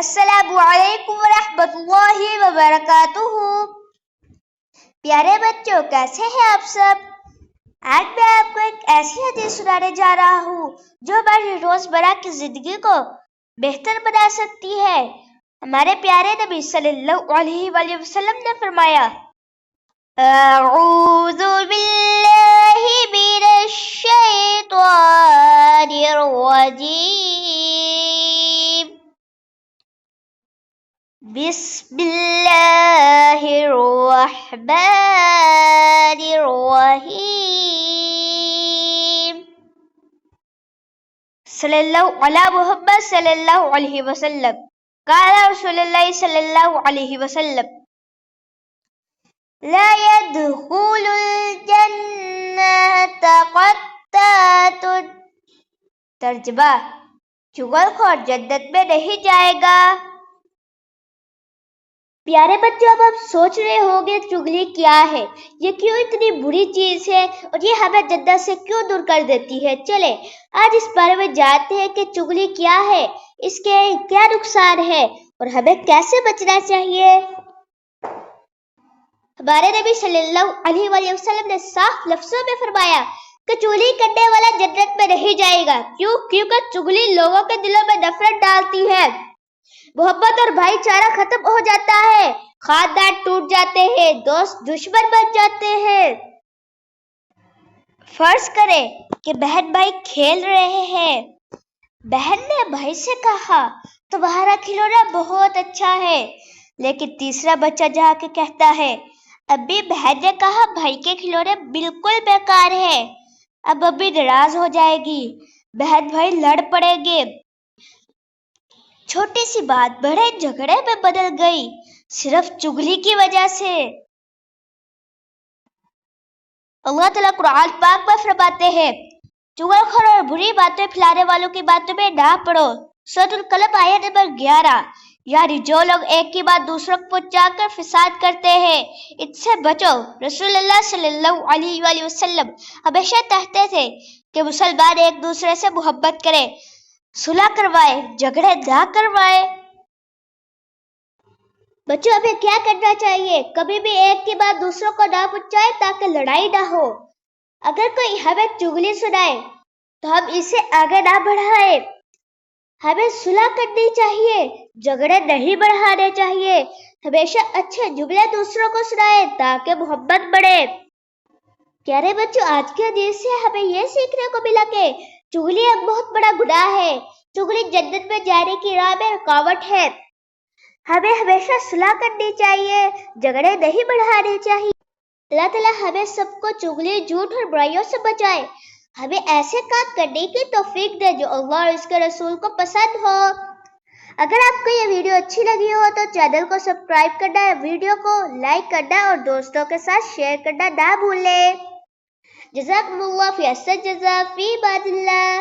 السلام علیکم ورحمۃ اللہ وبرکاتہ۔ پیارے بچوں، کیسے ہیں آپ سب؟ آج میں آپ کو ایک ایسی حدیث سنانے جا رہا ہوں جو ہماری روزمرہ کی زندگی کو بہتر بنا سکتی ہے۔ ہمارے پیارے نبی صلی اللہ علیہ وآلہ وسلم نے فرمایا، اعوذ باللہ من الشیطان الرجیم، بسم اللہ الرحمن الرحیم، صلی اللہ علی محمد صلی اللہ علیہ وسلم۔ قال رسول اللہ صلی اللہ علیہ وسلم، لا يدخل الجنة قطات۔ ترجمہ، چغل خور جنت میں نہیں جائے گا۔ پیارے بچوں، اب آپ سوچ رہے ہوں گے چغلی کیا ہے، یہ کیوں اتنی بری چیز ہے اور یہ ہمیں جنت سے کیوں دور کر دیتی ہے۔ چلے آج اس بارے میں جانتے ہیں کہ چغلی کیا ہے، اس کے کیا نقصان ہے اور ہمیں کیسے بچنا چاہیے۔ ہمارے نبی صلی اللہ علیہ وآلہ وسلم نے صاف لفظوں میں فرمایا کہ چغلی کرنے والا جنت میں نہیں جائے گا۔ کیونکہ چغلی لوگوں کے دلوں میں نفرت ڈالتی ہے، محبت اور بھائی چارہ ختم ہو جاتا ہے، خاندان ٹوٹ جاتے ہیں، دوست دشمن بن جاتے ہیں۔ فرض کریں کہ بہن بھائی کھیل رہے ہیں، بہن نے بھائی سے کہا تمہارا کھلونا بہت اچھا ہے، لیکن تیسرا بچہ جا کے کہتا ہے ابھی بہن نے کہا بھائی کے کھلونے بالکل بیکار ہے۔ اب ابھی ناراض ہو جائے گی، بہن بھائی لڑ پڑیں گے، چھوٹی سی بات بڑے جھگڑے میں بدل گئی، صرف چغلی کی وجہ سے۔ اللہ تعالیٰ قرآن پاک میں فرماتے ہیں، چغل خور اور بری باتیں پھیلانے والوں کی باتوں میں نہ پڑو۔ سورۃ القلم آیت نمبر 11، یعنی جو لوگ ایک کی بات دوسروں کو پہنچا کر فساد کرتے ہیں، ان سے بچو۔ رسول اللہ صلی اللہ علیہ وآلہ وسلم ہمیشہ چاہتے تھے کہ مسلمان ایک دوسرے سے محبت کرے، صلح کروائے، جھگڑے نہ کروائے۔ بچوں، ہمیں کیا کرنا چاہیے؟ کبھی بھی ایک کی بات دوسروں کو نہ پہنچائے تاکہ لڑائی نہ ہو۔ اگر کوئی ہمیں چغلی سنائے تو ہم اسے آگے نہ بڑھائیں، ہمیں صلح کرنی چاہیے، جھگڑے نہیں بڑھانے چاہیے، ہمیشہ اچھے جملے دوسروں کو سنائیں تاکہ محبت بڑھے۔ پیارے بچوں، آج کے حدیث سے ہمیں یہ سیکھنے کو ملا کہ چغلی ایک بہت بڑا گناہ ہے، چغلی جنت میں جانے کی راہ میں رکاوٹ ہے۔ ہمیں ہمیشہ صلح کرنی چاہیے، جھگڑے نہیں بڑھانے چاہیے۔ اللہ تعالیٰ ہمیں سب کو چغلی، جھوٹ اور برائیوں سے بچائے، ہمیں ایسے کام کرنے کی توفیق دے جو اللہ اور اس کے رسول کو پسند ہو۔ اگر آپ کو یہ ویڈیو اچھی لگی ہو تو چینل کو سبسکرائب کرنا، ویڈیو کو لائک کرنا اور دوستوں کے ساتھ شیئر کرنا نہ بھولیں۔ جزاکم اللہ خیر، احسن جزا، فی امان اللہ۔